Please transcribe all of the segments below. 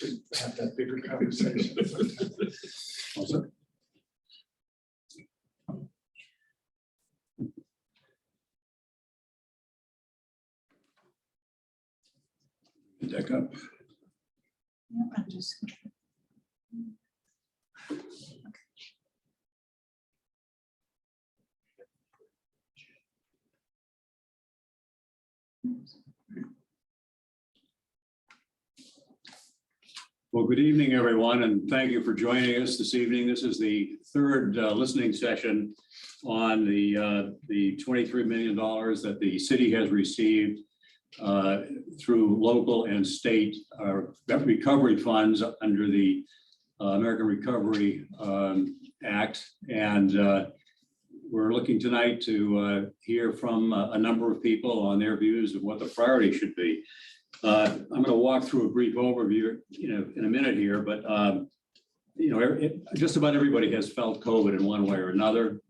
have that bigger conversation. Deck up. Yeah, I'm just. Well, good evening, everyone, and thank you for joining us this evening. This is the third listening session on the $23 million that the city has received through local and state recovery funds under the American Recovery Act. And we're looking tonight to hear from a number of people on their views of what the priority should be. I'm going to walk through a brief overview, in a minute here, but just about everybody has felt COVID in one way or another,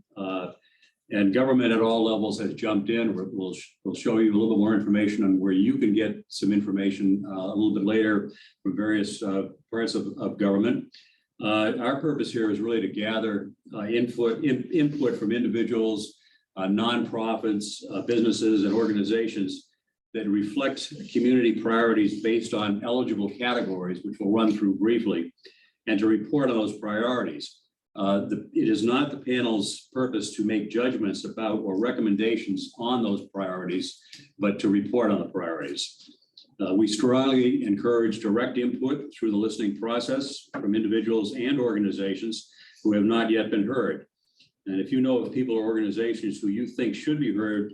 and government at all levels has jumped in. We'll show you a little bit more information on where you can get some information a little bit later from various parts of government. Our purpose here is really to gather input from individuals, nonprofits, businesses, and organizations that reflect community priorities based on eligible categories, which we'll run through briefly, and to report on those priorities. It is not the panel's purpose to make judgments about or recommendations on those priorities, but to report on the priorities. We strongly encourage direct input through the listening process from individuals and organizations who have not yet been heard. And if you know of people or organizations who you think should be heard,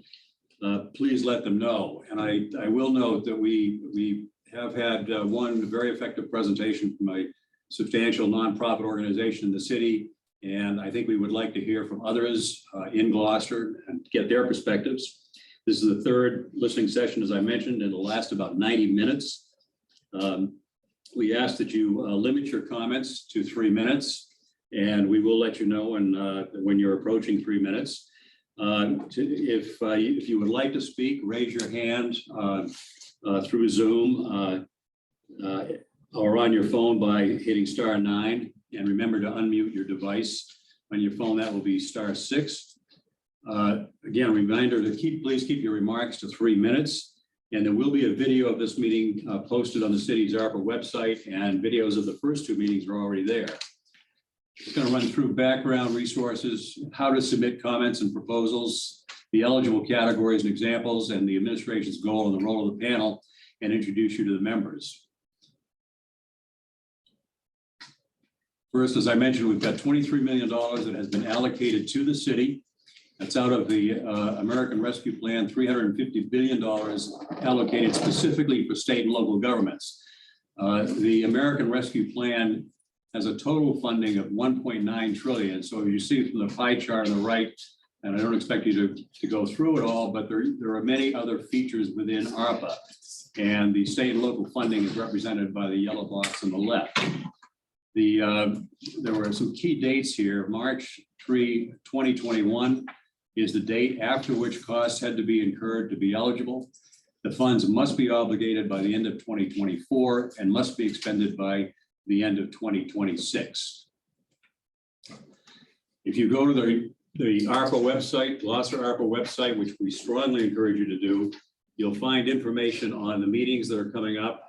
please let them know. And I will note that we have had one very effective presentation from a substantial nonprofit organization in the city. And I think we would like to hear from others in Gloucester and get their perspectives. This is the third listening session, as I mentioned, and it'll last about 90 minutes. We ask that you limit your comments to 3 minutes, and we will let you know when you're approaching 3 minutes. If you would like to speak, raise your hand through Zoom or on your phone by hitting *9, and remember to unmute your device on your phone. That will be *6. Again, a reminder to please keep your remarks to 3 minutes, and there will be a video of this meeting posted on the city's ARPA website, and videos of the first 2 meetings are already there. It's going to run through background resources, how to submit comments and proposals, the eligible categories and examples, and the administration's goal and the role of the panel, and introduce you to the members. First, as I mentioned, we've got $23 million that has been allocated to the city. That's out of the American Rescue Plan, $350 billion allocated specifically for state and local governments. The American Rescue Plan has a total funding of $1.9 trillion. So you see from the pie chart on the right, and I don't expect you to go through it all, but there are many other features within ARPA. And the state and local funding is represented by the yellow box on the left. There were some key dates here. March 3, 2021 is the date after which costs had to be incurred to be eligible. The funds must be obligated by the end of 2024 and must be expended by the end of 2026. If you go to the ARPA website, Gloucester ARPA website, which we strongly encourage you to do, you'll find information on the meetings that are coming up.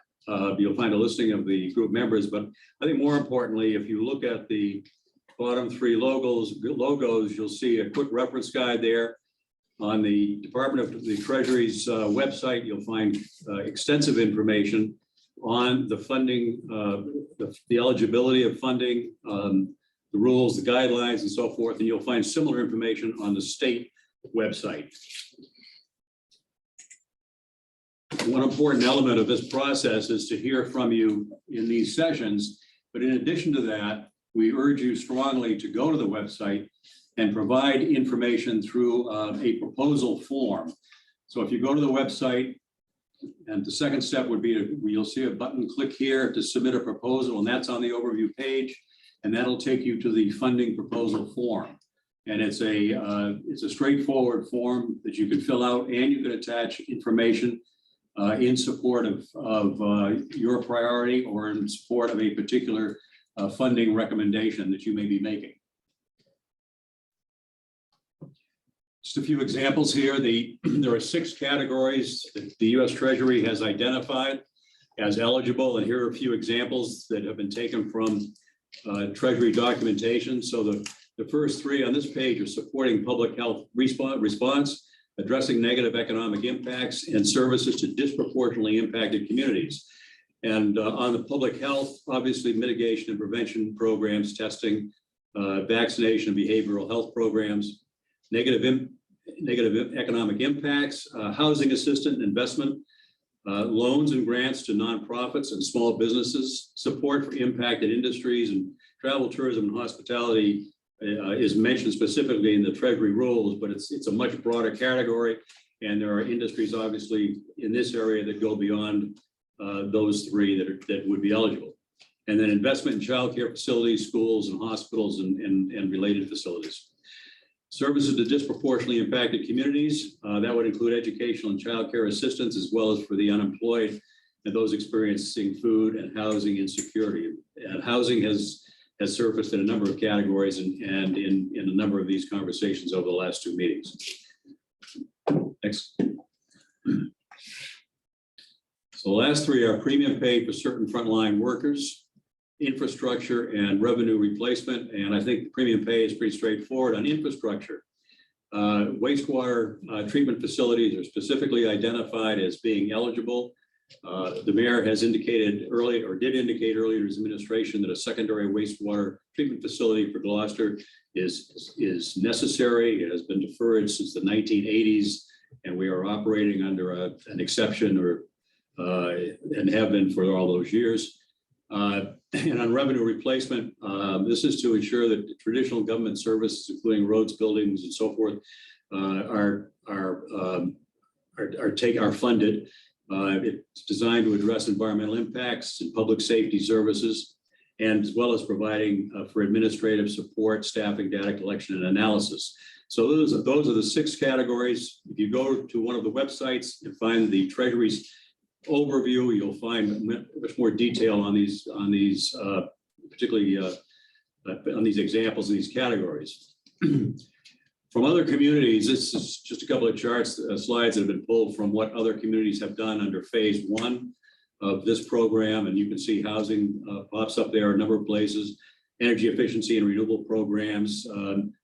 You'll find a listing of the group members, but I think more importantly, if you look at the bottom 3 logos, you'll see a quick reference guide there. On the Department of the Treasury's website, you'll find extensive information on the funding, the eligibility of funding, the rules, the guidelines, and so forth. And you'll find similar information on the state website. One important element of this process is to hear from you in these sessions. But in addition to that, we urge you strongly to go to the website and provide information through a proposal form. So if you go to the website, and the second step would be you'll see a button, click here to submit a proposal, and that's on the overview page, and that'll take you to the funding proposal form. And it's a straightforward form that you can fill out, and you can attach information in support of your priority or in support of a particular funding recommendation that you may be making. Just a few examples here. There are 6 categories that the U.S. Treasury has identified as eligible, and here are a few examples that have been taken from Treasury documentation. So the first 3 on this page are supporting public health response, addressing negative economic impacts, and services to disproportionately impacted communities. And on the public health, obviously mitigation and prevention programs, testing, vaccination and behavioral health programs, negative economic impacts, housing assistance, investment, loans and grants to nonprofits and small businesses, support for impacted industries, and travel, tourism, and hospitality is mentioned specifically in the Treasury rules, but it's a much broader category. And there are industries obviously in this area that go beyond those 3 that would be eligible. And then investment in childcare facilities, schools and hospitals and related facilities. Services to disproportionately impacted communities, that would include educational and childcare assistance, as well as for the unemployed and those experiencing food and housing insecurity. And housing has surfaced in a number of categories and in a number of these conversations over the last 2 meetings. Next. So the last 3 are premium pay for certain frontline workers, infrastructure, and revenue replacement. And I think the premium pay is pretty straightforward on infrastructure. Wastewater treatment facilities are specifically identified as being eligible. The mayor has indicated early, or did indicate earlier in his administration, that a secondary wastewater treatment facility for Gloucester is necessary. It has been deferred since the 1980s, and we are operating under an exception and have been for all those years. And on revenue replacement, this is to ensure that traditional government services, including roads, buildings, and so forth, are funded. It's designed to address environmental impacts and public safety services, and as well as providing for administrative support, staffing, data collection, and analysis. So those are the 6 categories. If you go to one of the websites and find the Treasury's overview, you'll find much more detail on these particularly on these examples in these categories. From other communities, this is just a couple of charts, slides that have been pulled from what other communities have done under phase 1 of this program. And you can see housing pops up there a number of places, energy efficiency and renewable programs,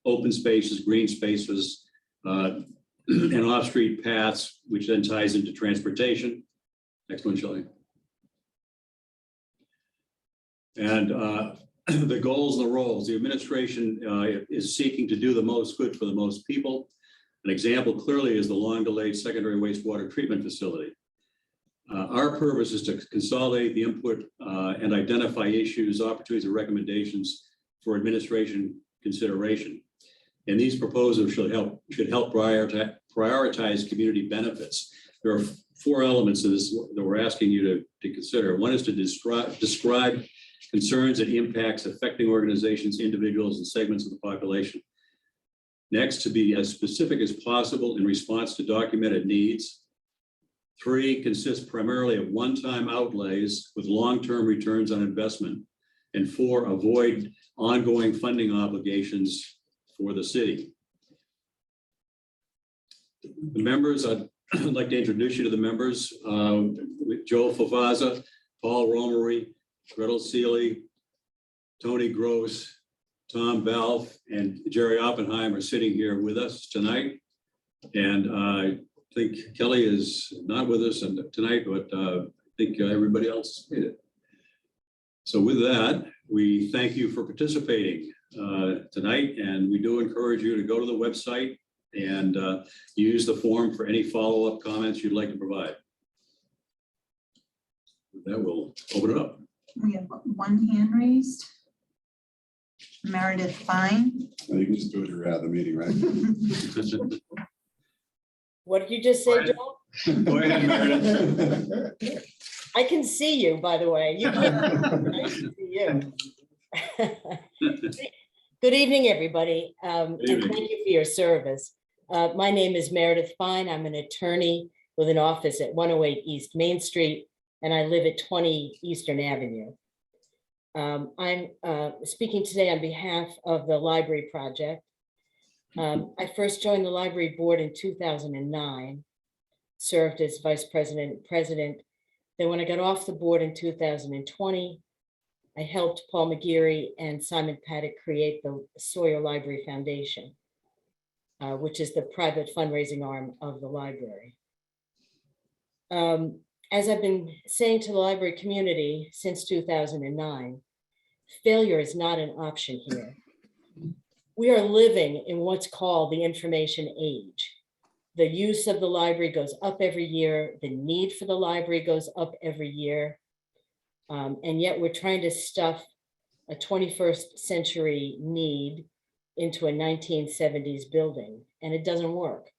open spaces, green spaces, and off-street paths, which then ties into transportation. Next one, Shelley. And the goals and the roles. The administration is seeking to do the most good for the most people. An example clearly is the long-delayed secondary wastewater treatment facility. Our purpose is to consolidate the input and identify issues, opportunities, and recommendations for administration consideration. And these proposals should help prioritize community benefits. There are 4 elements of this that we're asking you to consider. One is to describe concerns and impacts affecting organizations, individuals, and segments of the population. Next, to be as specific as possible in response to documented needs. 3, consists primarily of one-time outlays with long-term returns on investment. And 4, avoid ongoing funding obligations for the city. The members, I'd like to introduce you to the members. Joe Favazza, Paul Romery, Gretel Seeley, Tony Gross, Tom Balfe, and Jerry Oppenheim are sitting here with us tonight. And I think Kelly is not with us tonight, but I think everybody else made it. So with that, we thank you for participating tonight, and we do encourage you to go to the website and use the form for any follow-up comments you'd like to provide. With that, we'll open it up. We have 1 hand raised. Meredith Fine. You can just do it you're out of the meeting, right? What did you just say, Joel? Go ahead, Meredith. I can see you, by the way. You can, I can see you. Good evening, everybody. Good And evening. thank you for your service. My name is Meredith Fine. I'm an attorney with an office at 108 East Main Street, and I live at 20 Eastern Avenue. I'm speaking today on behalf of the library project. I first joined the library board in 2009, served as vice president and president. Then when I got off the board in 2020, I helped Paul McGeary and Simon Paddock create the Sawyer Library Foundation, which is the private fundraising arm of the library. As I've been saying to the library community since 2009, failure is not an option here. We are living in what's called the information age. The use of the library goes up every year. The need for the library goes up every year. And yet we're trying to stuff a 21st century need into a 1970s building, and it doesn't work.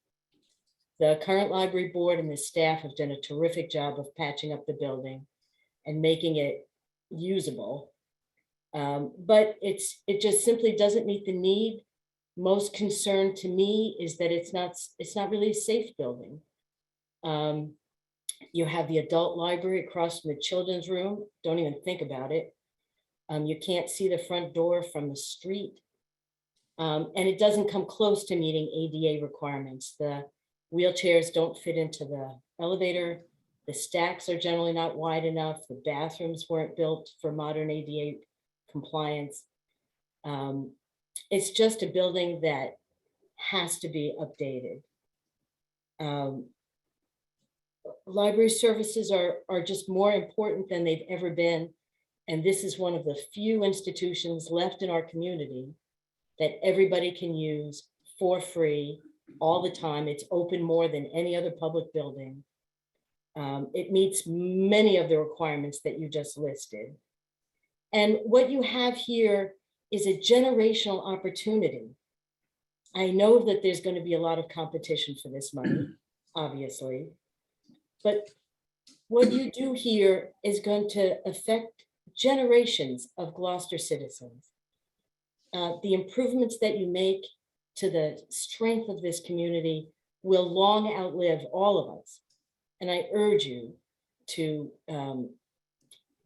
The current library board and the staff have done a terrific job of patching up the building and making it usable. But it just simply doesn't meet the need. Most concern to me is that it's not really a safe building. You have the adult library across from the children's room. Don't even think about it. You can't see the front door from the street. And it doesn't come close to meeting ADA requirements. The wheelchairs don't fit into the elevator. The stacks are generally not wide enough. The bathrooms weren't built for modern ADA compliance. It's just a building that has to be updated. Library services are just more important than they've ever been. And this is one of the few institutions left in our community that everybody can use for free all the time. It's open more than any other public building. It meets many of the requirements that you just listed. And what you have here is a generational opportunity. I know that there's going to be a lot of competition for this money, obviously, but what you do here is going to affect generations of Gloucester citizens. The improvements that you make to the strength of this community will long outlive all of us. And I urge you to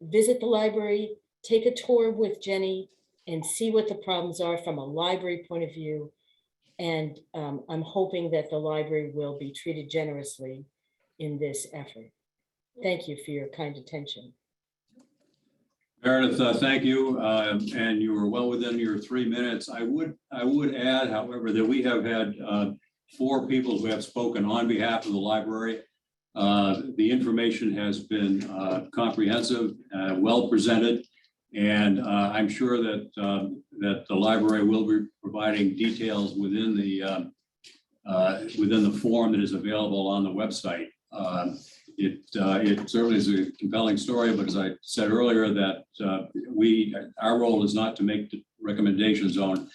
visit the library, take a tour with Jenny, and see what the problems are from a library point of view. And I'm hoping that the library will be treated generously in this effort. Thank you for your kind attention. Meredith, thank you. And you were well within your 3 minutes. I would add, however, that we have had 4 people who have spoken on behalf of the library. The information has been comprehensive, well presented, and I'm sure that that the library will be providing details within the form that is available on the website. It certainly is a compelling story, but as I said earlier, that our role is not to make the recommendations on,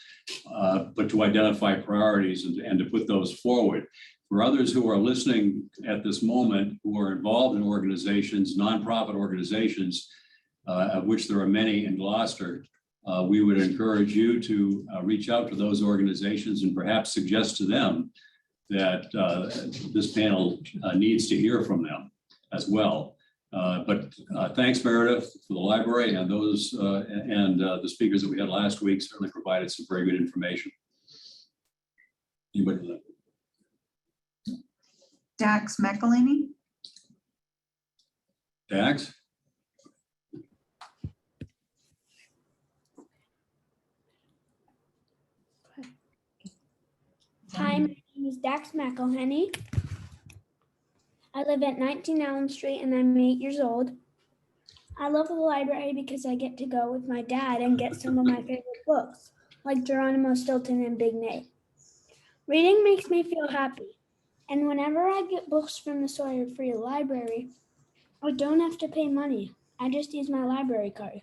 but to identify priorities and to put those forward. For others who are listening at this moment, who are involved in organizations, nonprofit organizations, of which there are many in Gloucester, we would encourage you to reach out to those organizations and perhaps suggest to them that this panel needs to hear from them as well. But thanks, Meredith, for the library, and those and the speakers that we had last week certainly provided some very good information. Anybody? Dax McElhaney. Dax? Hi, my name is Dax McElhenney. I live at 19 Allen Street and I'm 8 years old. I love the library because I get to go with my dad and get some of my favorite books, like Geronimo Stilton and Big Nate. Reading makes me feel happy. And whenever I get books from the Sawyer Free Library, I don't have to pay money. I just use my library card.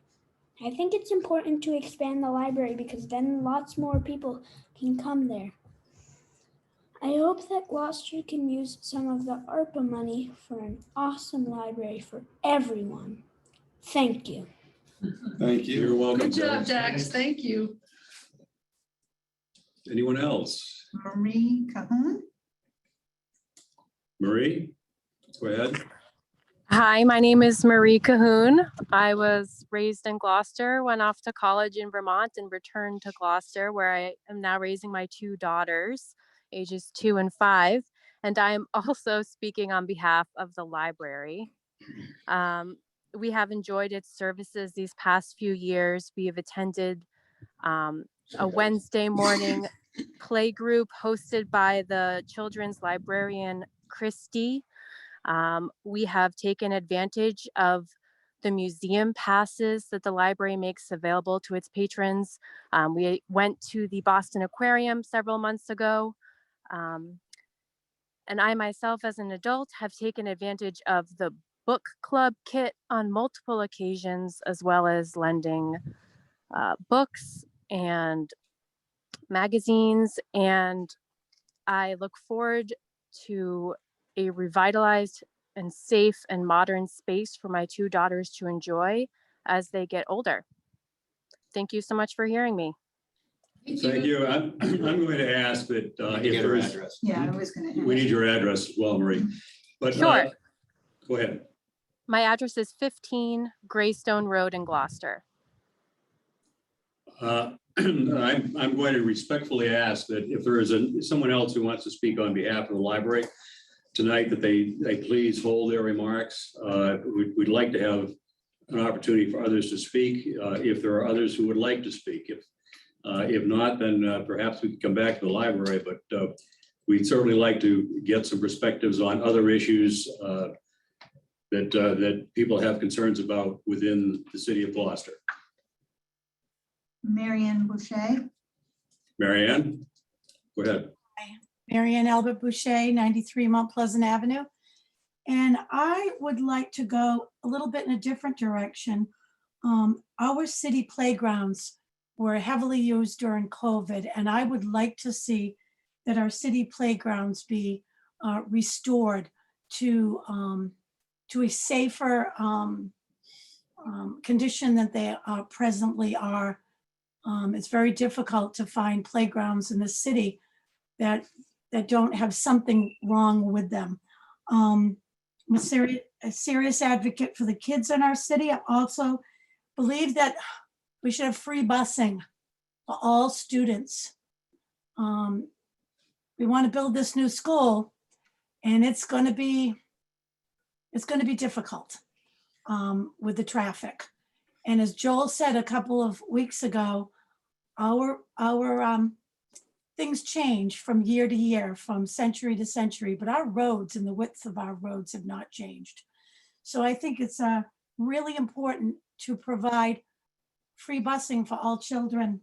I think it's important to expand the library because then lots more people can come there. I hope that Gloucester can use some of the ARPA money for an awesome library for everyone. Thank you. Thank you. You're welcome. Good job, Dax. Thank you. Anyone else? Marie Cahoon. Marie? Go ahead. Hi, my name is Marie Cahoon. I was raised in Gloucester, went off to college in Vermont and returned to Gloucester, where I am now raising my two daughters, ages 2 and 5. And I am also speaking on behalf of the library. We have enjoyed its services these past few years. We have attended a Wednesday morning play group hosted by the children's librarian, Christy. We have taken advantage of the museum passes that the library makes available to its patrons. We went to the Boston Aquarium several months ago. And I myself, as an adult, have taken advantage of the book club kit on multiple occasions, as well as lending books and magazines. And I look forward to a revitalized and safe and modern space for my two daughters to enjoy as they get older. Thank you so much for hearing me. Thank you. I'm going to ask that if there is, Yeah, I was gonna. we need ask. your address as well, Marie. But Sure. Go ahead. My address is 15 Greystone Road in Gloucester. I'm going to respectfully ask that if there is someone else who wants to speak on behalf of the library tonight, that they please hold their remarks. We'd like to have an opportunity for others to speak if there are others who would like to speak. If not, then perhaps we can come back to the library, but we'd certainly like to get some perspectives on other issues that people have concerns about within the city of Gloucester. Marianne Boucher. Marianne, go ahead. Marianne Albert Boucher, 93 Mount Pleasant Avenue. And I would like to go a little bit in a different direction. Our city playgrounds were heavily used during COVID, and I would like to see that our city playgrounds be restored to a safer condition that they presently are. It's very difficult to find playgrounds in the city that don't have something wrong with them. I'm a serious advocate for the kids in our city. I also believe that we should have free busing for all students. We want to build this new school, and it's going to be difficult with the traffic. And as Joel said a couple of weeks ago, our things change from year to year, from century to century, but our roads and the width of our roads have not changed. So I think it's really important to provide free busing for all children.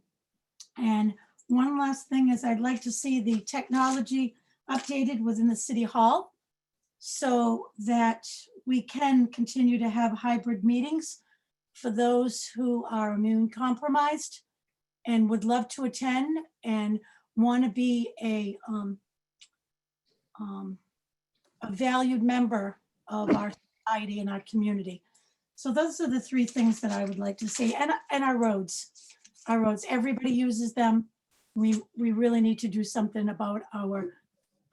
And one last thing is I'd like to see the technology updated within the city hall so that we can continue to have hybrid meetings for those who are immune compromised and would love to attend and want to be a valued member of our society and our community. So those are the three things that I would like to see. And our roads, everybody uses them. We really need to do something about our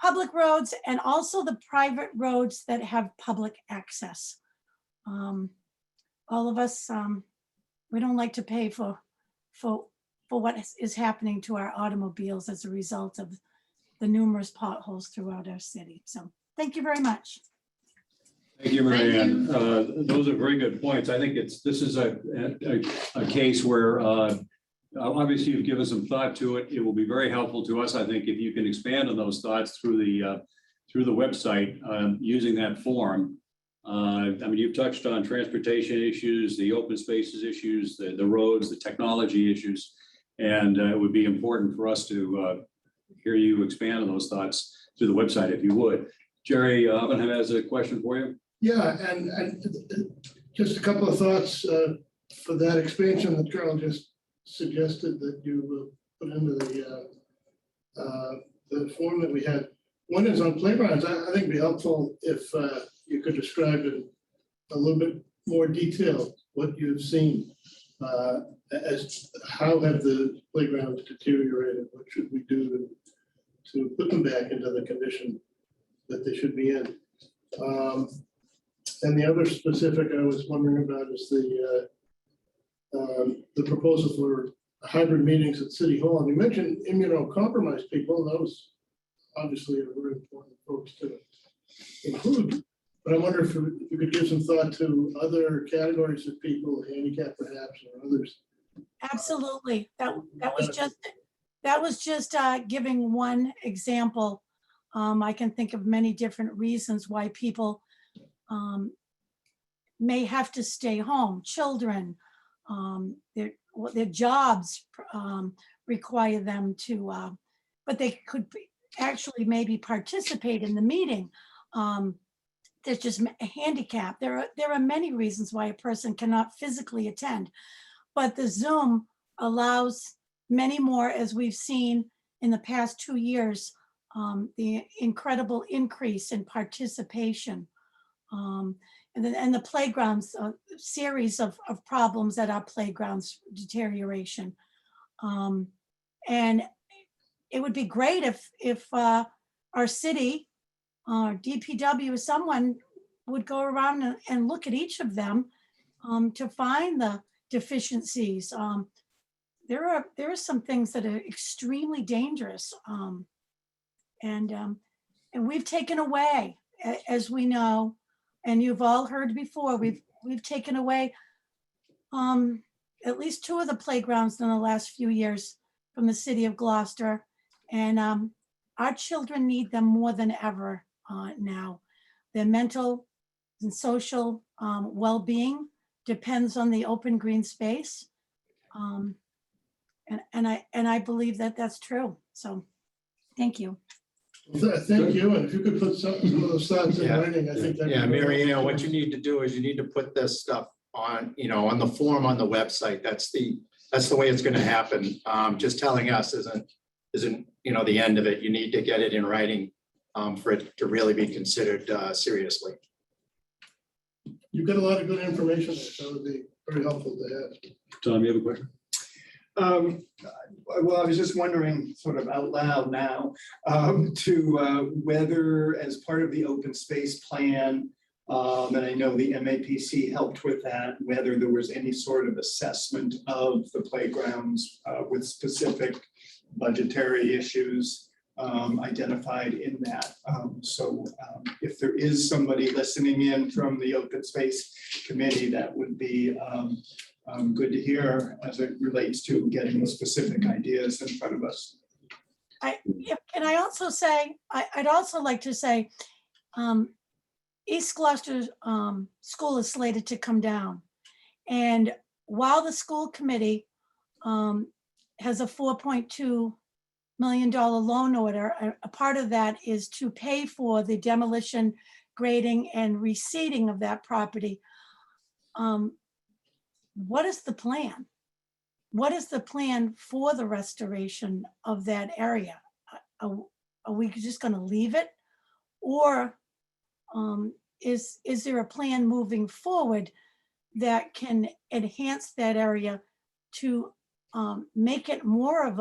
public roads and also the private roads that have public access. All of us, we don't like to pay for what is happening to our automobiles as a result of the numerous potholes throughout our city. So thank you very much. Thank you, Marianne. Those are very good points. I think this is a case where obviously you've given some thought to it. It will be very helpful to us, I think, if you can expand on those thoughts through the website using that form. I mean, you've touched on transportation issues, the open spaces issues, the roads, the technology issues, and it would be important for us to hear you expand on those thoughts through the website, if you would. Jerry Oppenheim has a question for you. Yeah, and just a couple of thoughts for that expansion that Carol just suggested that you put into the form that we had. One is on playgrounds. I think it'd be helpful if you could describe in a little bit more detail what you've seen. As how have the playgrounds deteriorated? What should we do to put them back into the condition that they should be in? And the other specific I was wondering about is the proposal for hybrid meetings at City Hall. And you mentioned immunocompromised people, and that was obviously a very important folks to include. But I wonder if you could give some thought to other categories of people, handicapped perhaps, or others. Absolutely. That was just giving one example. I can think of many different reasons why people may have to stay home. Children, their jobs require them to, but they could actually maybe participate in the meeting. There's just a handicap. There are many reasons why a person cannot physically attend, but the Zoom allows many more, as we've seen in the past 2 years, the incredible increase in participation. And the playgrounds, series of problems at our playgrounds, deterioration. And it would be great if our city, DPW, or someone would go around and look at each of them to find the deficiencies. There are some things that are extremely dangerous. And we've taken away, as we know, and you've all heard before, we've taken away at least 2 of the playgrounds in the last few years from the city of Gloucester. And our children need them more than ever now. Their mental and social well-being depends on the open green space. And I believe that that's true. So thank you. Well, thank you. And if you could put some of those thoughts in Yeah. writing, I think that. Yeah, Mary Ann, what you need to do is you need to put this stuff on, on the form on the website. That's the way it's gonna happen. Just telling us isn't, the end of it. You need to get it in writing for it to really be considered seriously. You've got a lot of good information there, so it would be very helpful to have. Tom, you have a question? Well, I was just wondering, sort of out loud now, to whether, as part of the open space plan, and I know the MAPC helped with that, whether there was any sort of assessment of the playgrounds with specific budgetary issues identified in that. So if there is somebody listening in from the open space committee, that would be good to hear as it relates to getting specific ideas in front of us. Can I also say, I'd also like to say, East Gloucester School is slated to come down. And while the school committee has a $4.2 million loan order, a part of that is to pay for the demolition, grading, and reseeding of that property. What is the plan? What is the plan for the restoration of that area? Are we just going to leave it? Or is there a plan moving forward that can enhance that area to make it more of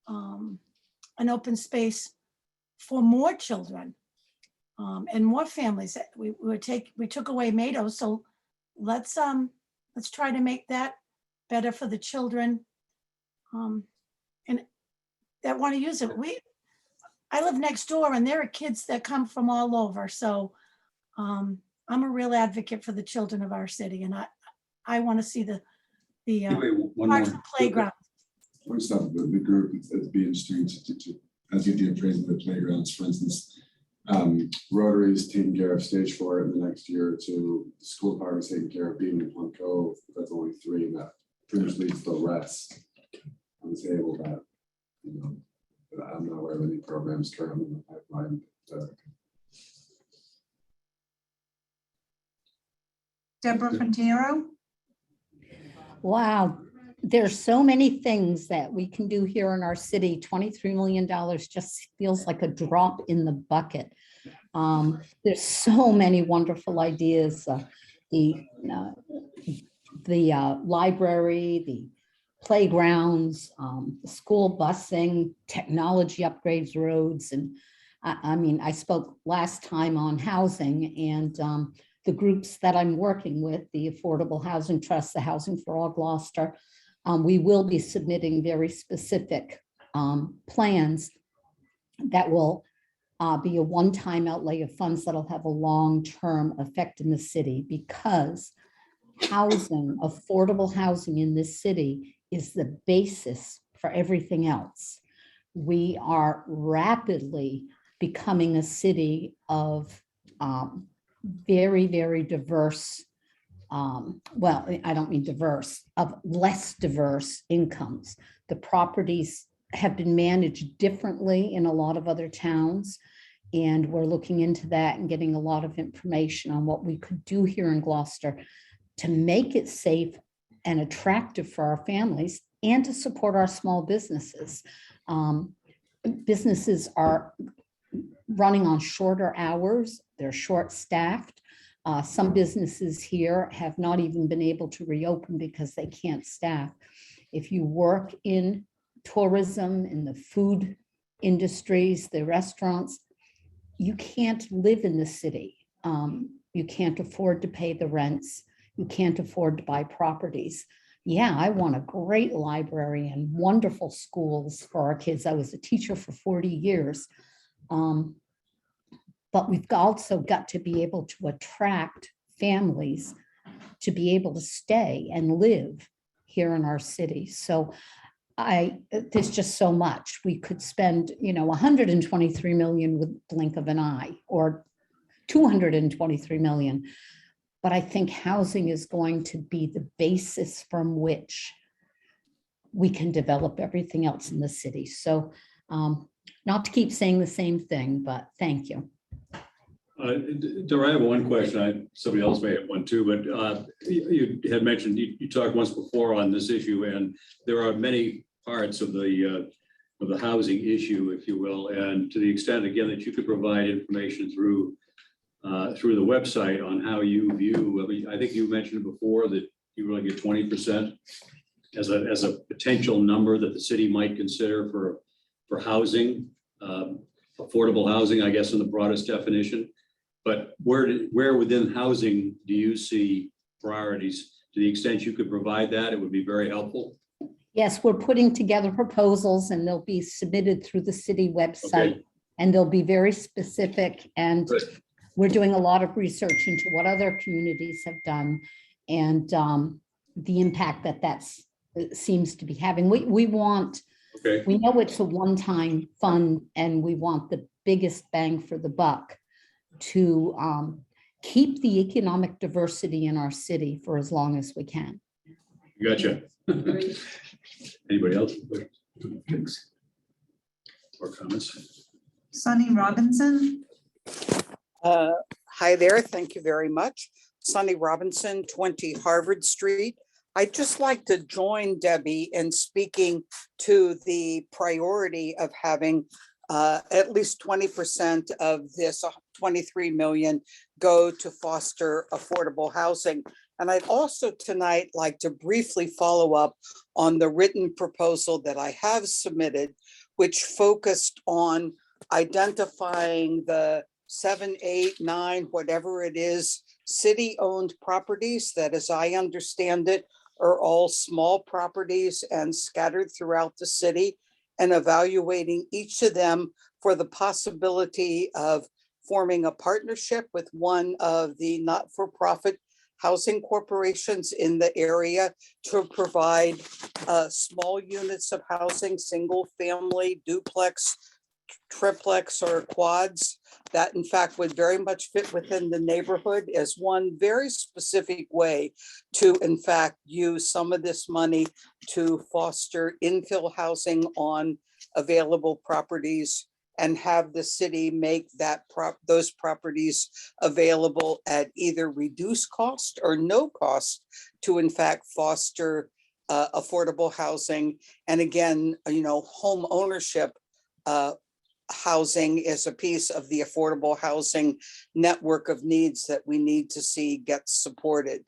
an open space for more children and more families? We took away Mado, so let's try to make that better for the children and that want to use it. I live next door and there are kids that come from all over. So I'm a real advocate for the children of our city, and I want to see the One parks more. and playgrounds. One stuff, the group, it'd be interesting to as you do appraising the playgrounds, for instance, Rotary's taking care of stage 4 in the next year or two. The school park is taking care of Beaman and Plum Cove. That's only 3, and that pretty much leaves the rest on the table that, but I'm not aware of any programs currently in the pipeline. Deborah Frontiero? Wow, there's so many things that we can do here in our city. $23 million just feels like a drop in the bucket. There's so many wonderful ideas. The library, the playgrounds, the school busing, technology upgrades, roads, and I mean, I spoke last time on housing and the groups that I'm working with, the Affordable Housing Trust, the Housing for All Gloucester, we will be submitting very specific plans that will be a one-time outlay of funds that'll have a long-term effect in the city, because housing, affordable housing in this city is the basis for everything else. We are rapidly becoming a city of very, very diverse, well, I don't mean diverse, of less diverse incomes. The properties have been managed differently in a lot of other towns. And we're looking into that and getting a lot of information on what we could do here in Gloucester to make it safe and attractive for our families and to support our small businesses. Businesses are running on shorter hours, they're short-staffed. Some businesses here have not even been able to reopen because they can't staff. If you work in tourism, in the food industries, the restaurants, you can't live in the city. You can't afford to pay the rents. You can't afford to buy properties. Yeah, I want a great library and wonderful schools for our kids. I was a teacher for 40 years. But we've also got to be able to attract families to be able to stay and live here in our city. So there's just so much. We could spend, 123 million with blink of an eye, or 223 million. But I think housing is going to be the basis from which we can develop everything else in the city. So not to keep saying the same thing, but thank you. Dora, I have one question. Somebody else may have one too, but you had mentioned, you talked once before on this issue, and there are many parts of the housing issue, if you will, and to the extent, again, that you could provide information through the website on how you view, I mean, I think you mentioned before that you really get 20% as a potential number that the city might consider for housing, affordable housing, I guess, in the broadest definition. But where within housing do you see priorities? To the extent you could provide that, it would be very helpful. Yes, we're putting together proposals and they'll be submitted through the city website. Okay. And they'll be very specific, and Good. we're doing a lot of research into what other communities have done and the impact that seems to be having. We want, Okay. we know it's a one-time fund and we want the biggest bang for the buck to keep the economic diversity in our city for as long as we can. Gotcha. Anybody else? Or comments? Sunny Robinson. Hi there, thank you very much. Sunny Robinson, 20 Harvard Street. I'd just like to join Debbie in speaking to the priority of having at least 20% of this 23 million go to foster affordable housing. And I'd also tonight like to briefly follow up on the written proposal that I have submitted, which focused on identifying the 7, 8, 9, whatever it is, city-owned properties that, as I understand it, are all small properties and scattered throughout the city, and evaluating each of them for the possibility of forming a partnership with one of the not-for-profit housing corporations in the area to provide small units of housing, single family, duplex, triplex, or quads that in fact would very much fit within the neighborhood as one very specific way to in fact use some of this money to foster infill housing on available properties and have the city make those properties available at either reduced cost or no cost to in fact foster affordable housing. And again, home ownership housing is a piece of the affordable housing network of needs that we need to see get supported.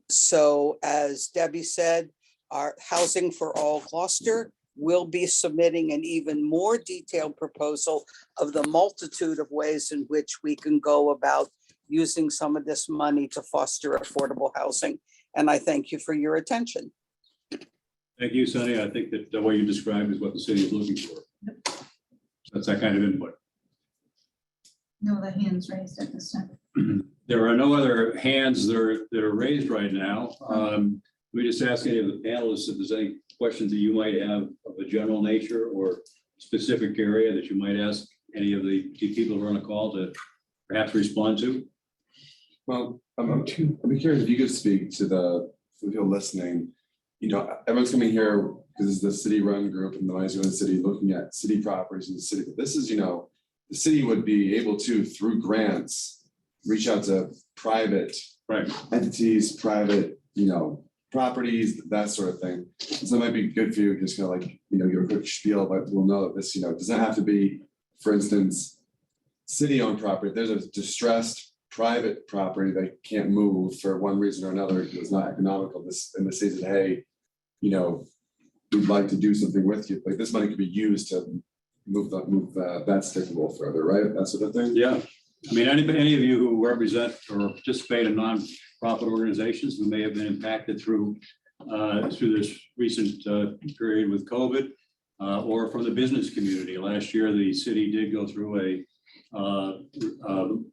So as Debbie said, our Housing for All Gloucester we'll be submitting an even more detailed proposal of the multitude of ways in which we can go about using some of this money to foster affordable housing. And I thank you for your attention. Thank you, Sonny. I think that the way you described is what the city is looking for. That's that kind of input. No, the hands raised at this time. There are no other hands that are raised right now. Let me just ask any of the panelists if there's any questions that you might have of a general nature or specific area that you might ask any of the people who are on the call to perhaps respond to. Well, I'd be curious if you could speak to the people listening. You know, everyone's coming here because this is the city-run group and the money's going to the city, looking at city properties in the city. But this is, you know, the city would be able to, through grants, reach out to private entities, private, you know, properties, that sort of thing. So it might be good for you, just kind of like, you know, give a quick spiel, but we'll know that this, you know, doesn't have to be, for instance, city-owned property. If there's a distressed private property that can't move for one reason or another, it's not economical, and the city said, hey, you know, we'd like to do something with you. Like this money could be used to move that stick a little further, right? That sort of thing. Yeah. I mean, any of you who represent or participate in nonprofit organizations who may have been impacted through this recent period with COVID, or from the business community. Last year, the city did go through a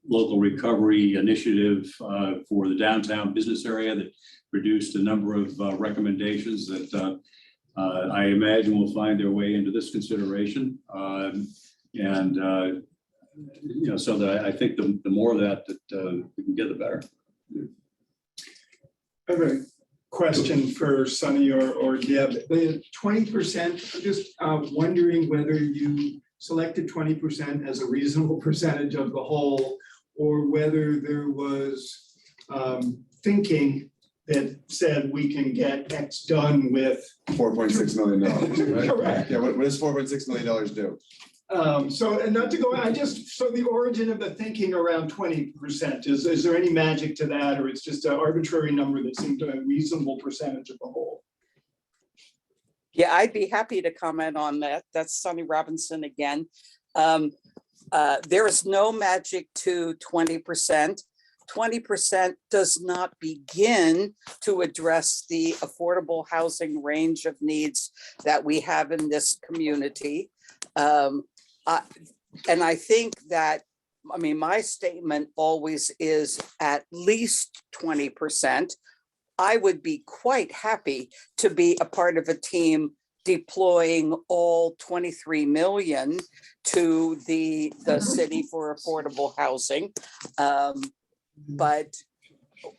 local recovery initiative for the downtown business area that produced a number of recommendations that I imagine will find their way into this consideration. You know, so that I think the more of that we can get, the better. I have a question for Sonny or Deb. The 20%, I'm just wondering whether you selected 20% as a reasonable percentage of the whole, or whether there was thinking that said we can get X done with $4.6 million, right? Correct. Yeah, what does $4.6 million do? So, and not to go, so the origin of the thinking around 20%, is there any magic to that, or it's just an arbitrary number that seemed a reasonable percentage of the whole? Yeah, I'd be happy to comment on that. That's Sonny Robinson again. There is no magic to 20%. 20% does not begin to address the affordable housing range of needs that we have in this community. And I think that, I mean, my statement always is at least 20%. I would be quite happy to be a part of a team deploying all 23 million to the city for affordable housing. But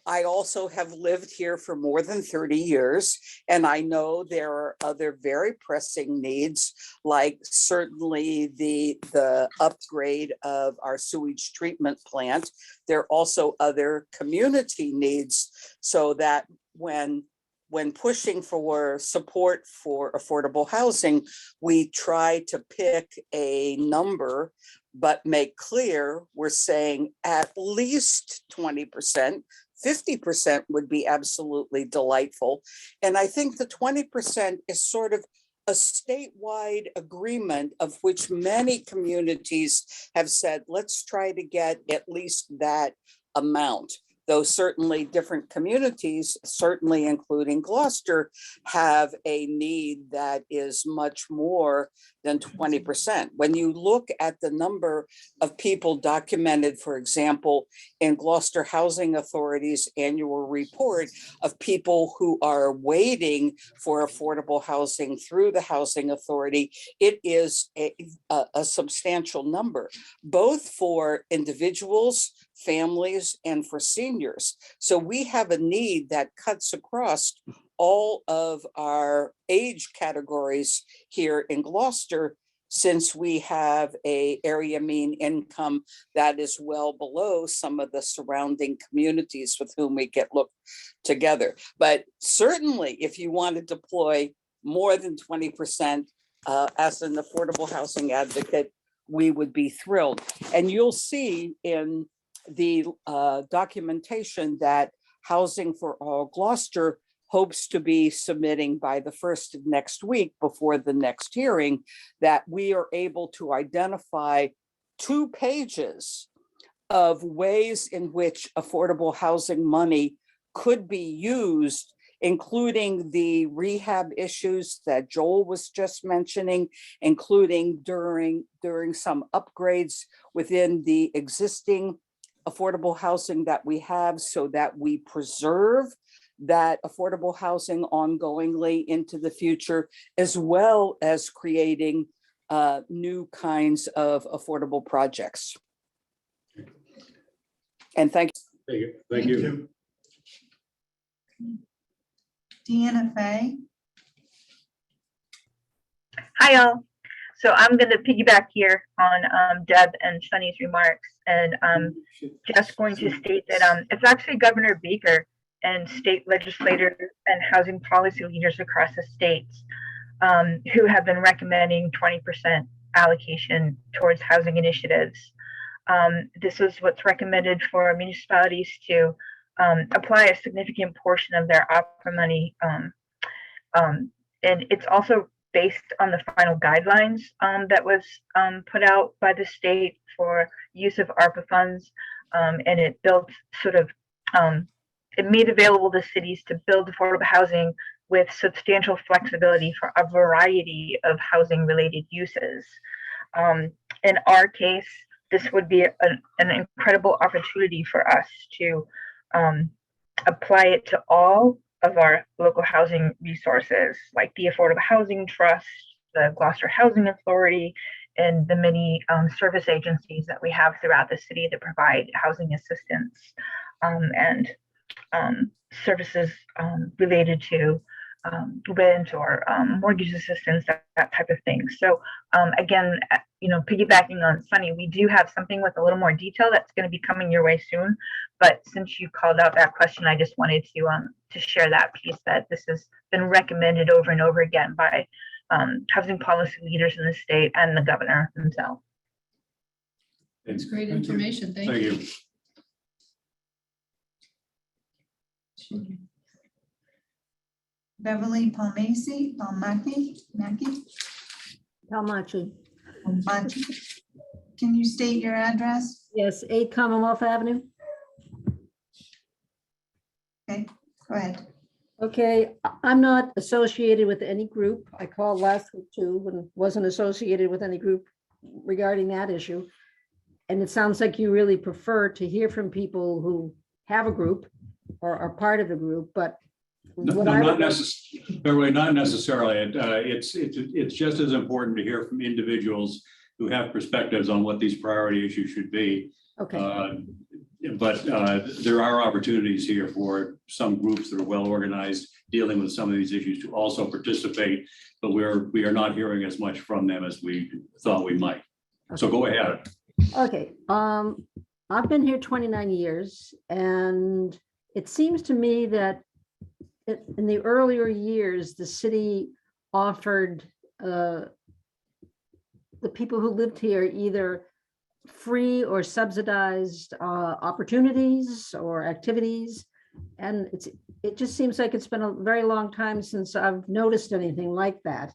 I also have lived here for more than 30 years, and I know there are other very pressing needs, like certainly the upgrade of our sewage treatment plant. There are also other community needs, so that when pushing for support for affordable housing, we try to pick a number, but make clear we're saying at least 20%. 50% would be absolutely delightful. And I think the 20% is sort of a statewide agreement of which many communities have said, let's try to get at least that amount. Though certainly different communities, certainly including Gloucester, have a need that is much more than 20%. When you look at the number of people documented, for example, in Gloucester Housing Authority's annual report of people who are waiting for affordable housing through the Housing Authority, it is a substantial number, both for individuals, families, and for seniors. So we have a need that cuts across all of our age categories here in Gloucester, since we have a area mean income that is well below some of the surrounding communities with whom we get looked together. But certainly if you want to deploy more than 20% as an affordable housing advocate, we would be thrilled. And you'll see in the documentation that Housing for All Gloucester hopes to be submitting by the first of next week before the next hearing, that we are able to identify 2 pages of ways in which affordable housing money could be used, including the rehab issues that Joel was just mentioning, including during some upgrades within the existing affordable housing that we have, so that we preserve that affordable housing ongoingly into the future, as well as creating new kinds of affordable projects. And thank you. Thank you. Deanna Fay. Hi, all. So I'm going to piggyback here on Deb and Sunny's remarks, and just going to state that it's actually Governor Baker and state legislators and housing policy leaders across the states who have been recommending 20% allocation towards housing initiatives. This is what's recommended for municipalities to apply a significant portion of their ARPA money. And it's also based on the final guidelines that was put out by the state for use of ARPA funds. And it built sort of, it made available to cities to build affordable housing with substantial flexibility for a variety of housing related uses. In our case, this would be an incredible opportunity for us to apply it to all of our local housing resources, like the Affordable Housing Trust, the Gloucester Housing Authority, and the many service agencies that we have throughout the city that provide housing assistance and services related to rent or mortgage assistance, that type of thing. So again, piggybacking on Sunny, we do have something with a little more detail that's going to be coming your way soon. But since you called out that question, I just wanted to share that piece, that this has been recommended over and over again by housing policy leaders in the state and the governor himself. That's great information. Thank you. Beverly Palmacy, Mackey. Can you state your address? Yes, 8 Commonwealth Avenue. Okay, go ahead. Okay, I'm not associated with any group. I called last week too and wasn't associated with any group regarding that issue. And it sounds like you really prefer to hear from people who have a group or are part of a group, but Not necessarily. It's just as important to hear from individuals who have perspectives on what these priority issues should be. Okay. But there are opportunities here for some groups that are well organized dealing with some of these issues to also participate, but we are not hearing as much from them as we thought we might. Okay. So go ahead. Okay. I've been here 29 years, and it seems to me that in the earlier years, the city offered the people who lived here either free or subsidized opportunities or activities. And it just seems like it's been a very long time since I've noticed anything like that.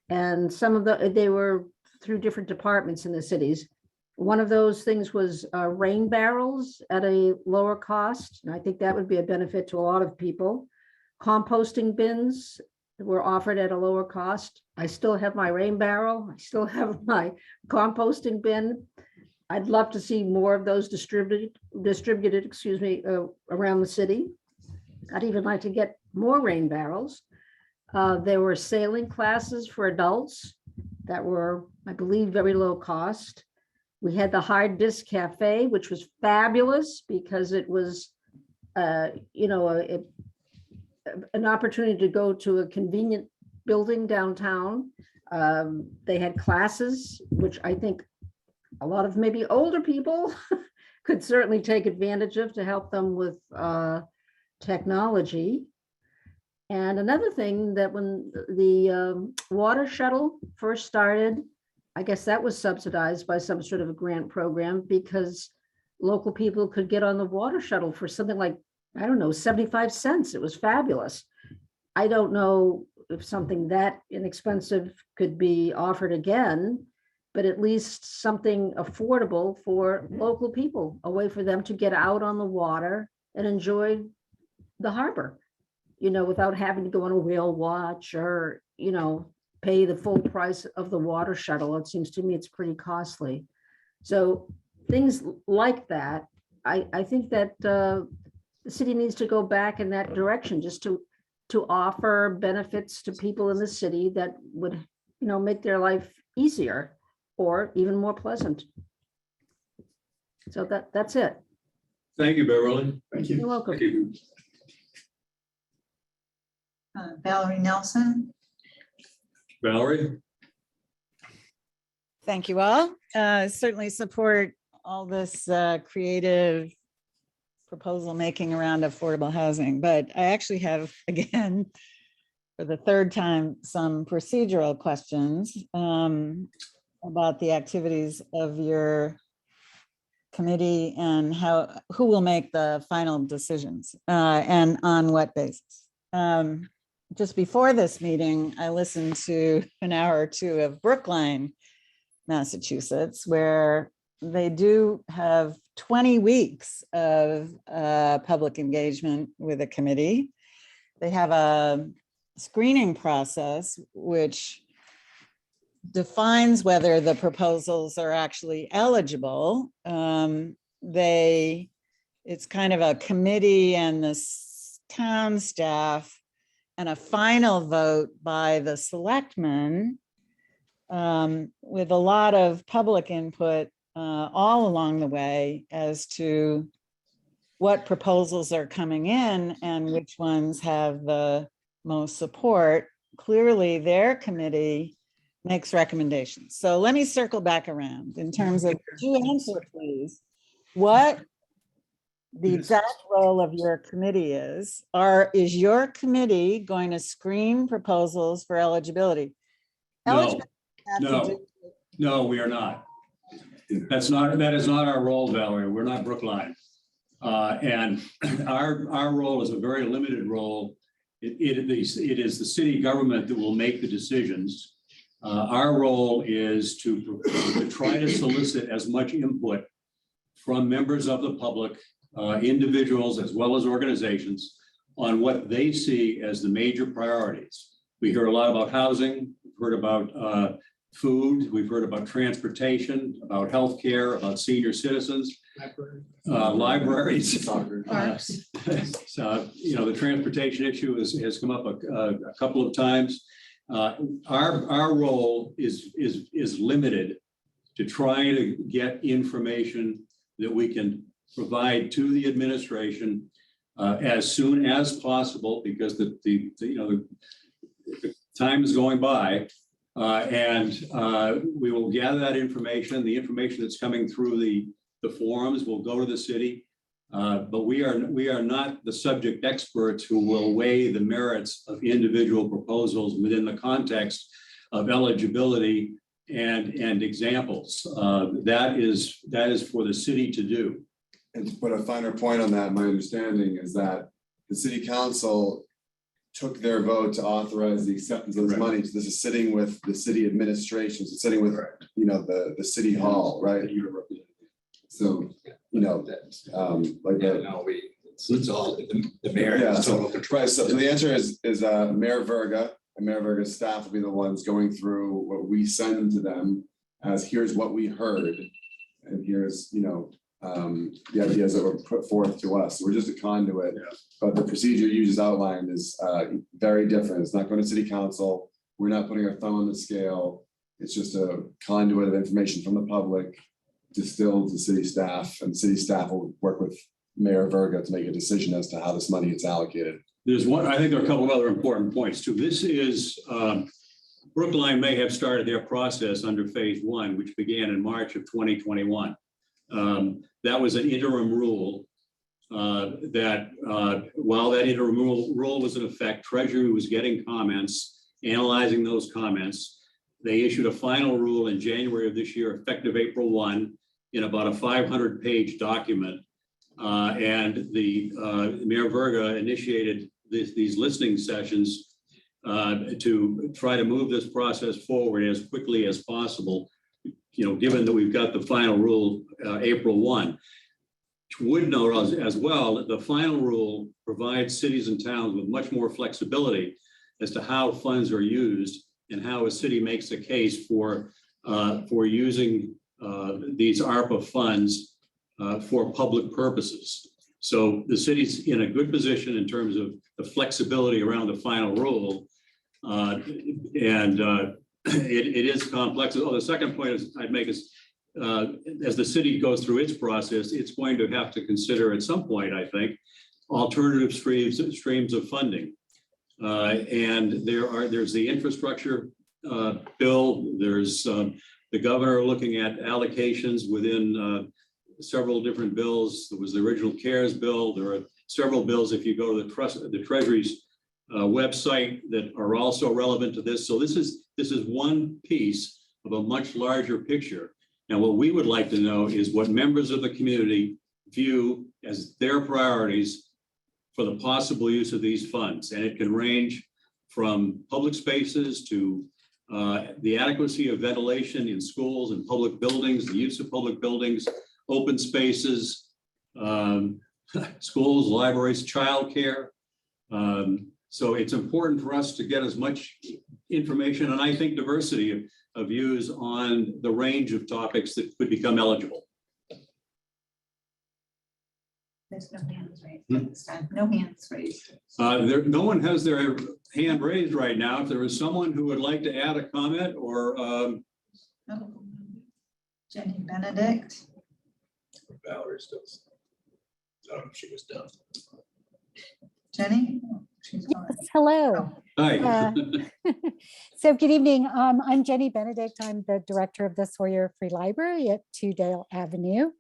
And some of they were through different departments in the cities. One of those things was rain barrels at a lower cost. And I think that would be a benefit to a lot of people. Composting bins were offered at a lower cost. I still have my rain barrel. I still have my composting bin. I'd love to see more of those distributed, around the city. I'd even like to get more rain barrels. There were sailing classes for adults that were, I believe, very low cost. We had the Hard Disc Cafe, which was fabulous because it was, an opportunity to go to a convenient building downtown. They had classes, which I think a lot of maybe older people could certainly take advantage of to help them with technology. And another thing, that when the water shuttle first started, I guess that was subsidized by some sort of a grant program, because local people could get on the water shuttle for something like, I don't know, 75 cents. It was fabulous. I don't know if something that inexpensive could be offered again, but at least something affordable for local people, a way for them to get out on the water and enjoy the harbor, without having to go on a whale watch or, pay the full price of the water shuttle. It seems to me it's pretty costly. So things like that, I think that the city needs to go back in that direction, just to offer benefits to people in the city that would, make their life easier or even more pleasant. So that's it. Thank you, Beverly. Thank You're welcome. Thank you. Valerie Nelson. Valerie? Thank you all. Certainly support all this creative proposal making around affordable housing, but I actually have, again, for the third time, some procedural questions about the activities of your committee and who will make the final decisions and on what basis. Just before this meeting, I listened to an hour or two of Brookline, Massachusetts, where they do have 20 weeks of public engagement with a committee. They have a screening process which defines whether the proposals are actually eligible. It's kind of a committee and the town staff and a final vote by the selectmen with a lot of public input all along the way as to what proposals are coming in and which ones have the most support. Clearly, their committee makes recommendations. So let me circle back around in terms of, could you answer, please, what the exact role of your committee is? Is your committee going to screen proposals for eligibility? No, we are not. That is not our role, Valerie. We're not Brookline. And our role is a very limited role. It is the city government that will make the decisions. Our role is to try to solicit as much input from members of the public, individuals as well as organizations, on what they see as the major priorities. We hear a lot about housing, we've heard about food, we've heard about transportation, about healthcare, about senior citizens, libraries. Soccer. So, the transportation issue has come up a couple of times. Our role is limited to trying to get information that we can provide to the administration as soon as possible, because the time is going by, and we will gather that information. The information that's coming through the forums will go to the city, but we are not the subject experts who will weigh the merits of individual proposals within the context of eligibility and examples. That is for the city to do. And to put a finer point on that, my understanding is that the city council took their vote to authorize the acceptance of this money. So this is sitting with the city administration, so sitting with, the city hall, right? So, like that. It's all the mayor. Yeah, so the answer is Mayor Verga and Mayor Verga's staff will be the ones going through what we send to them as here's what we heard. And here's, the ideas that were put forth to us. We're just a conduit, but the procedure you just outlined is very different. It's not going to city council. We're not putting our thumb on the scale. It's just a conduit of information from the public distilled to city staff, and city staff will work with Mayor Verga to make a decision as to how this money gets allocated. I think there are a couple of other important points too. This is, Brookline may have started their process under phase one, which began in March of 2021. That was an interim rule that while that interim rule was in effect, Treasury was getting comments, analyzing those comments. They issued a final rule in January of this year, effective April 1, in about a 500-page document. And the Mayor Verga initiated these listening sessions to try to move this process forward as quickly as possible, given that we've got the final rule April 1. Would note as well that the final rule provides cities and towns with much more flexibility as to how funds are used and how a city makes a case for using these ARPA funds for public purposes. So the city's in a good position in terms of the flexibility around the final rule. It is complex. Oh, the second point I'd make is as the city goes through its process, it's going to have to consider at some point, I think, alternative streams of funding. And there's the infrastructure bill. There's the governor looking at allocations within several different bills. There was the original CARES bill. There are several bills, if you go to the Treasury's website, that are also relevant to this. So this is one piece of a much larger picture. Now, what we would like to know is what members of the community view as their priorities for the possible use of these funds. And it can range from public spaces to the adequacy of ventilation in schools and public buildings, the use of public buildings, open spaces, schools, libraries, childcare. So it's important for us to get as much information, and I think diversity of views on the range of topics that could become eligible. There's no hands raised this time. No hands raised. No one has their hand raised right now. If there is someone who would like to add a comment or Jenny Benedict. Valerie still. She was done. Jenny? She's gone. Yes, hello. Hi. So good evening. I'm Jenny Benedict. I'm the director of the Sawyer Free Library at 2 Dale Avenue.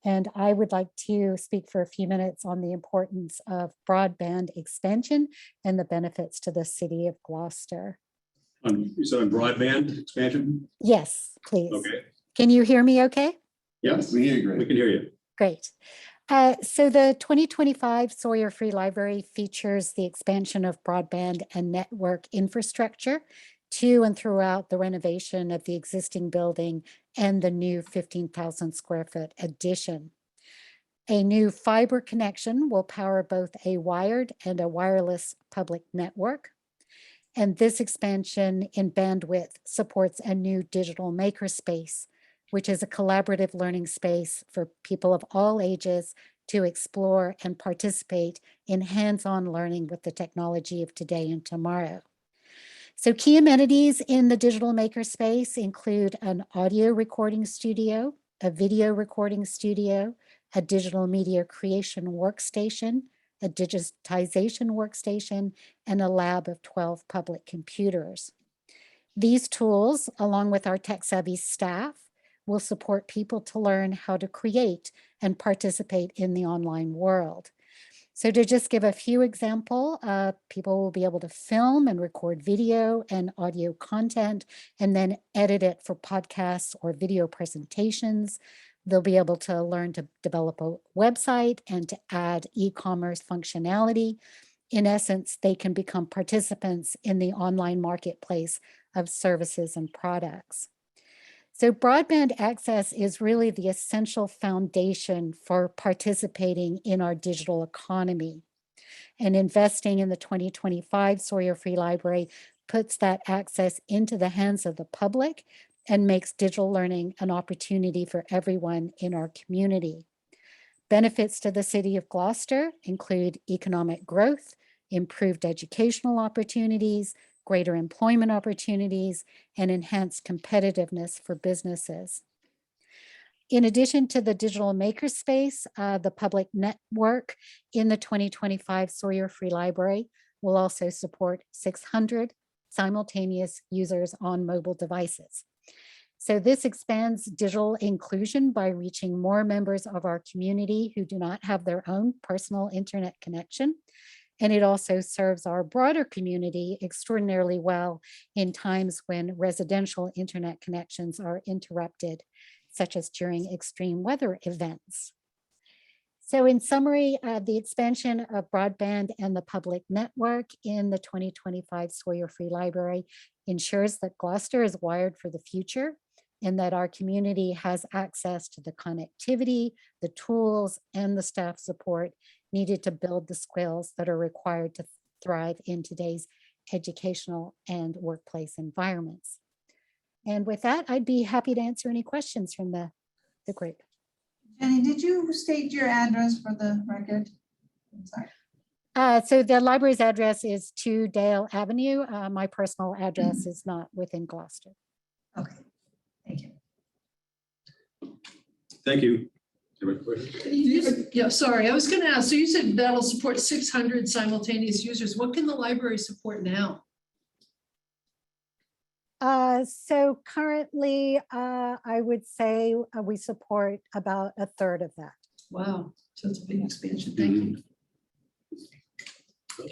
And I would like to speak for a few minutes on the importance of broadband expansion and the benefits to the city of Gloucester. So on broadband expansion? Yes, please. Okay. Can you hear me okay? Yes, we can hear you. Great. So the 2025 Sawyer Free Library features the expansion of broadband and network infrastructure to and throughout the renovation of the existing building and the new 15,000 square foot addition. A new fiber connection will power both a wired and a wireless public network. And this expansion in bandwidth supports a new digital makerspace, which is a collaborative learning space for people of all ages to explore and participate in hands-on learning with the technology of today and tomorrow. So key amenities in the digital makerspace include an audio recording studio, a video recording studio, a digital media creation workstation, a digitization workstation, and a lab of 12 public computers. These tools, along with our tech-savvy staff, will support people to learn how to create and participate in the online world. So to just give a few examples, people will be able to film and record video and audio content and then edit it for podcasts or video presentations. They'll be able to learn to develop a website and to add e-commerce functionality. In essence, they can become participants in the online marketplace of services and products. So broadband access is really the essential foundation for participating in our digital economy. And investing in the 2025 Sawyer Free Library puts that access into the hands of the public and makes digital learning an opportunity for everyone in our community. Benefits to the city of Gloucester include economic growth, improved educational opportunities, greater employment opportunities, and enhanced competitiveness for businesses. In addition to the digital makerspace, the public network in the 2025 Sawyer Free Library will also support 600 simultaneous users on mobile devices. So this expands digital inclusion by reaching more members of our community who do not have their own personal internet connection. And it also serves our broader community extraordinarily well in times when residential internet connections are interrupted, such as during extreme weather events. So in summary, the expansion of broadband and the public network in the 2025 Sawyer Free Library ensures that Gloucester is wired for the future and that our community has access to the connectivity, the tools, and the staff support needed to build the skills that are required to thrive in today's educational and workplace environments. And with that, I'd be happy to answer any questions from the group. Jenny, did you state your address for the record? I'm sorry. So the library's address is 2 Dale Avenue. My personal address is not within Gloucester. Okay, thank you. Thank you. Yeah, sorry, I was gonna ask, so you said that'll support 600 simultaneous users. What can the library support now? So currently, I would say we support about a third of that. Wow, so it's a big expansion. Thank you.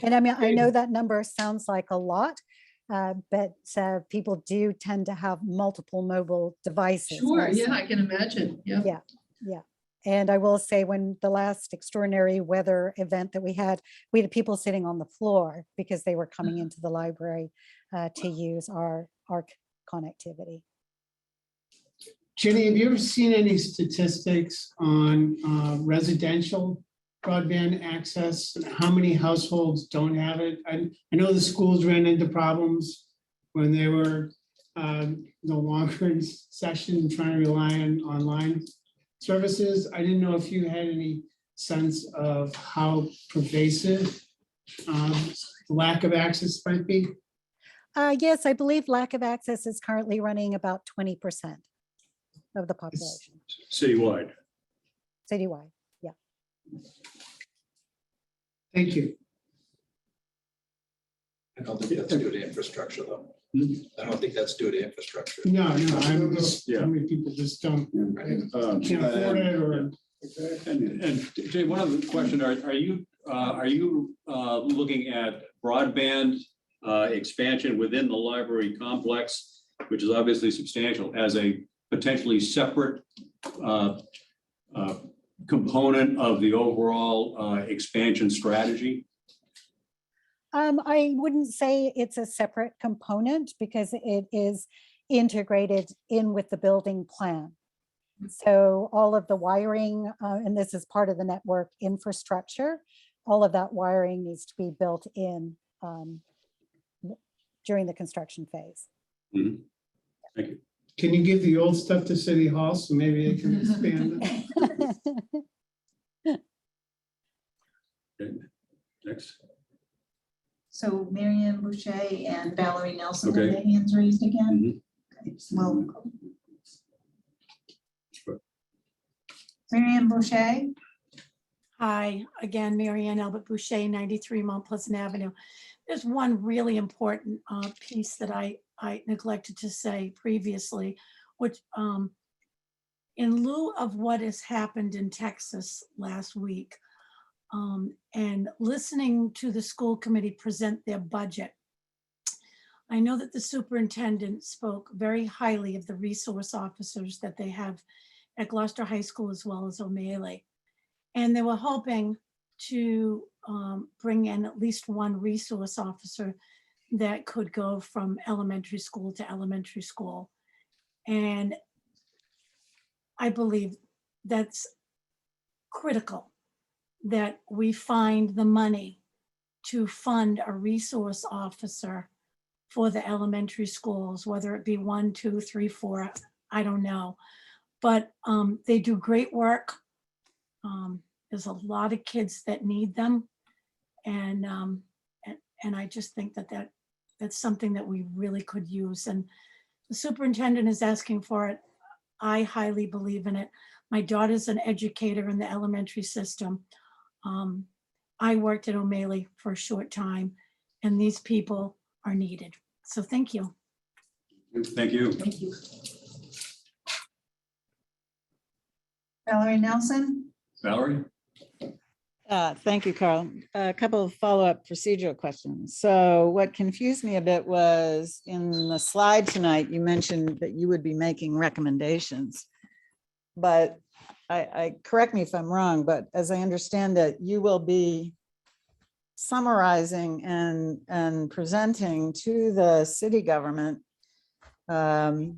And I mean, I know that number sounds like a lot, but people do tend to have multiple mobile devices. Sure, also. yeah, I can imagine. Yeah. Yeah. And I will say when the last extraordinary weather event that we had people sitting on the floor because they were coming into the library to use our connectivity. Jenny, have you ever seen any statistics on residential broadband access? How many households don't have it? I know the schools ran into problems when they were no longer in session, trying to rely on online services. I didn't know if you had any sense of how pervasive the lack of access might be. Yes, I believe lack of access is currently running about 20% of the population. Citywide. Citywide, yeah. Thank you. I don't think that's due to infrastructure though. I don't think that's due to infrastructure. No, I'm just, how many people just don't, can't afford it or. And Jay, one other question, are you looking at broadband expansion within the library complex, which is obviously substantial, as a potentially separate component of the overall expansion strategy? I wouldn't say it's a separate component because it is integrated in with the building plan. So all of the wiring, and this is part of the network infrastructure, all of that wiring needs to be built in during the construction phase. Mm-hmm. Thank you. Can you give the old stuff to City Hall so maybe they can expand it? Okay. Next. So Marianne Boucher and Valerie Nelson have Okay. their hands raised again. Okay, well. Marianne Boucher. Hi, again, Marianne Albert Boucher, 93 Mount Pleasant Avenue. There's one really important piece that I neglected to say previously, which in lieu of what has happened in Texas last week, and listening to the school committee present their budget, I know that the superintendent spoke very highly of the resource officers that they have at Gloucester High School as well as O'Malley. And they were hoping to bring in at least one resource officer that could go from elementary school to elementary school. And I believe that's critical that we find the money to fund a resource officer for the elementary schools, whether it be 1, 2, 3, 4, I don't know. But they do great work. There's a lot of kids that need them. And I just think that that's something that we really could use. And the superintendent is asking for it. I highly believe in it. My daughter's an educator in the elementary system. I worked at O'Malley for a short time, and these people are needed. So thank you. Thank you. Thank you. Valerie Nelson. Valerie? Thank you, Carl. A couple of follow-up procedural questions. So what confused me a bit was in the slide tonight, you mentioned that you would be making recommendations. But correct me if I'm wrong, but as I understand it, you will be summarizing and presenting to the city government the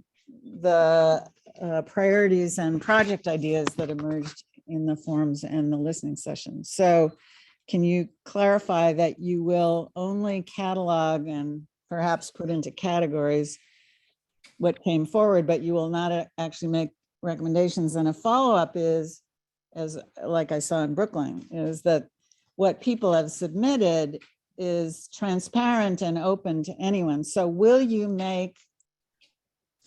priorities and project ideas that emerged in the forums and the listening sessions. So can you clarify that you will only catalog and perhaps put into categories what came forward, but you will not actually make recommendations? And a follow-up is, as like I saw in Brookline, is that what people have submitted is transparent and open to anyone. So will you make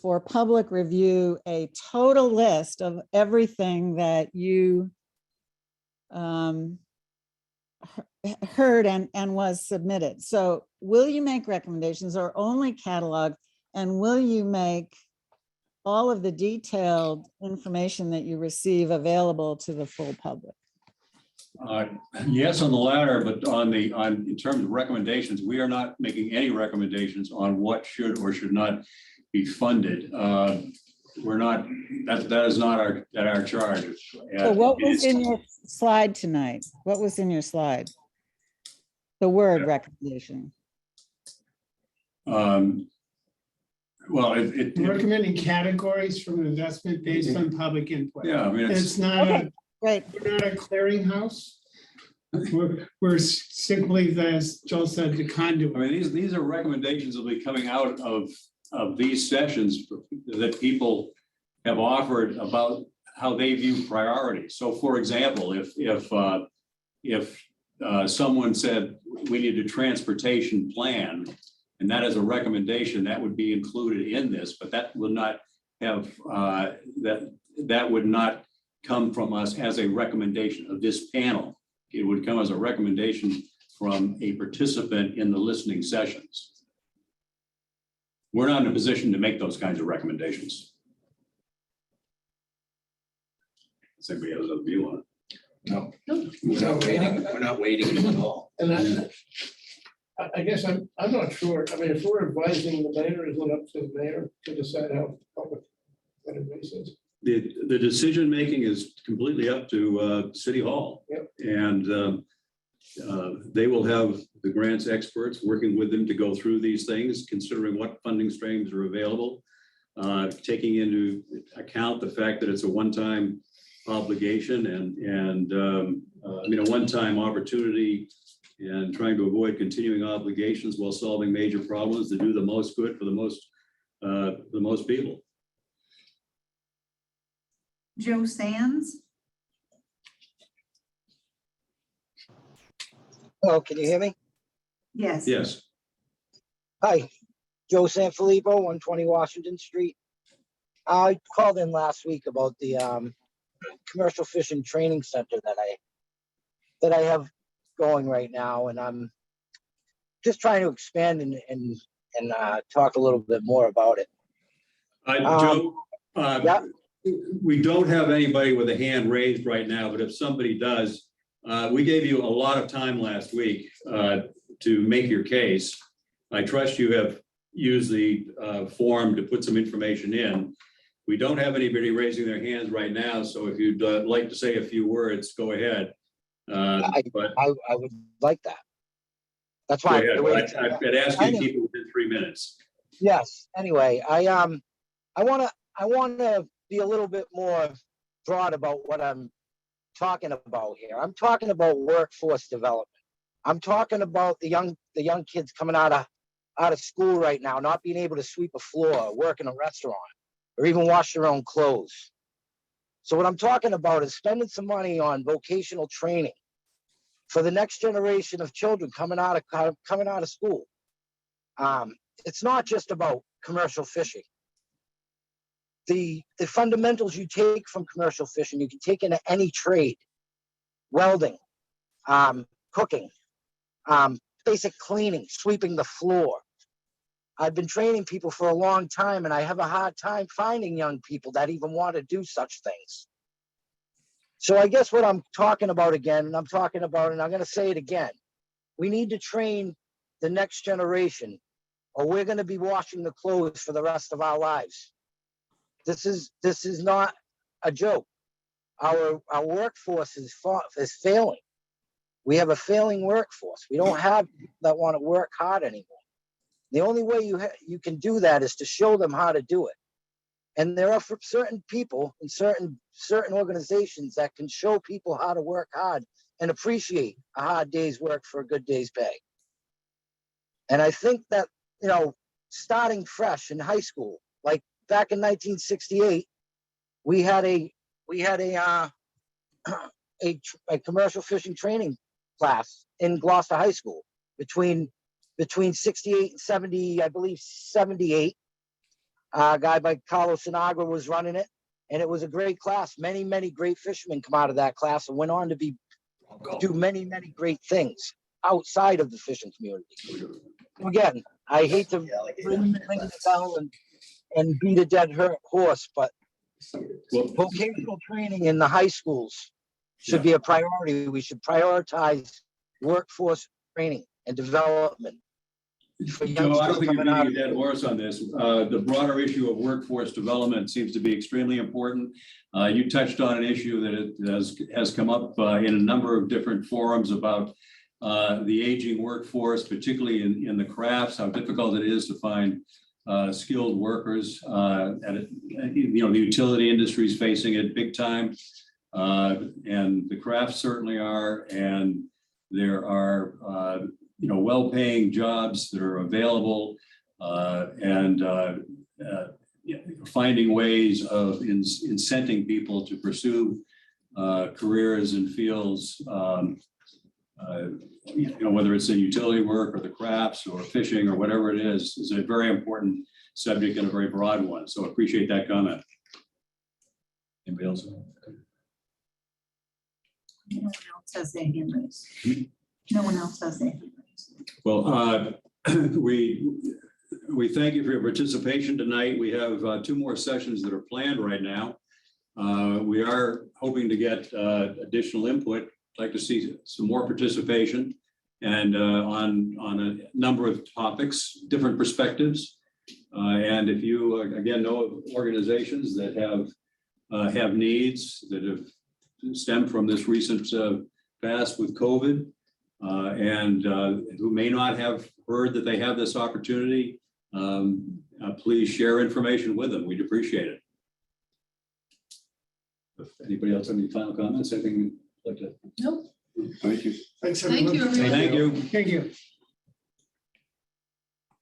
for public review a total list of everything that you heard and was submitted? So will you make recommendations or only catalog? And will you make all of the detailed information that you receive available to the full public? Yes, on the latter, but in terms of recommendations, we are not making any recommendations on what should or should not be funded. We're not, that is not our charge. So what was in your slide tonight? What was in your slide? The word recommendation. Well, recommending categories from investment based on public input. Yeah, I mean, It's not a, right. We're not a clearinghouse. We're simply, as Joel said, the conduit. I mean, these are recommendations that will be coming out of these sessions that people have offered about how they view priorities. So for example, if someone said we need a transportation plan, and that is a recommendation that would be included in this, but that will not have, that would not come from us as a recommendation of this panel. It would come as a recommendation from a participant in the listening sessions. We're not in a position to make those kinds of recommendations. Does anybody have a view on it? No, we're not waiting at all. And I guess I'm not sure. I mean, if we're advising the mayor, is it up to the mayor to decide how public that advice is? The decision-making is completely up to City Hall. Yep. And they will have the grants experts working with them to go through these things, considering what funding streams are available, taking into account the fact that it's a one-time obligation and a one-time opportunity, and trying to avoid continuing obligations while solving major problems to do the most good for the most people. Joe Sands? Oh, can you hear me? Yes. Yes. Hi, Joe Sanfilippo, 120 Washington Street. I called in last week about the commercial fishing training center that I have going right now, and I'm just trying to expand and talk a little bit more about it. Joe, yeah. We don't have anybody with a hand raised right now, but if somebody does, we gave you a lot of time last week to make your case. I trust you have used the form to put some information in. We don't have anybody raising their hands right now, so if you'd like to say a few words, go ahead. I would like that. That's why I'd ask you to keep it within 3 minutes. Yes. Anyway, I want to be a little bit more broad about what I'm talking about here. I'm talking about workforce development. I'm talking about the young kids coming out of school right now, not being able to sweep a floor, work in a restaurant, or even wash their own clothes. So what I'm talking about is spending some money on vocational training for the next generation of children coming out of school. It's not just about commercial fishing. The fundamentals you take from commercial fishing, you can take into any trade: welding, cooking, basic cleaning, sweeping the floor. I've been training people for a long time, and I have a hard time finding young people that even want to do such things. So I guess what I'm talking about again, and I'm going to say it again, we need to train the next generation, or we're going to be washing the clothes for the rest of our lives. This is not a joke. our workforce is failing. We have a failing workforce. We don't have people that want to work hard anymore. The only way you can do that is to show them how to do it. And there are certain people in certain organizations that can show people how to work hard and appreciate a hard day's work for a good day's pay. And I think that, you know, starting fresh in high school, like back in 1968, we had a commercial fishing training class in Gloucester High School between 68 and 70, I believe 78. A guy by Carlos Sinagra was running it, and it was a great class. Many, many great fishermen come out of that class and went on to do many, many great things outside of the fishing community. Again, I hate to ring the bell and beat a dead horse, but vocational training in the high schools should be a priority. We should prioritize workforce training and development. For No, I don't youngsters think you're coming out beating a dead horse on this. The broader issue of workforce development seems to be extremely important. You touched on an issue that has come up in a number of different forums about the aging workforce, particularly in the crafts, how difficult it is to find skilled workers. The utility industry is facing it big time, and the crafts certainly are. And there are well-paying jobs that are available, and finding ways of incenting people to pursue careers in fields, whether it's in utility work or the crafts or fishing or whatever it is a very important subject and a very broad one. So appreciate that comment. Anybody else? No one else has their hand raised. No one else has their hand raised. Well, we thank you for your participation tonight. We have 2 more sessions that are planned right now. We are hoping to get additional input. I'd like to see some more participation and on a number of topics, different perspectives. And if you again know of organizations that have needs that have stemmed from this recent past with COVID, and who may not have heard that they have this opportunity, please share information with them. We'd appreciate it. If anybody else have any final comments? Anything you'd like to? Nope. Thank you. Thanks, Thank everyone. you, everyone. Thank you. Thank you.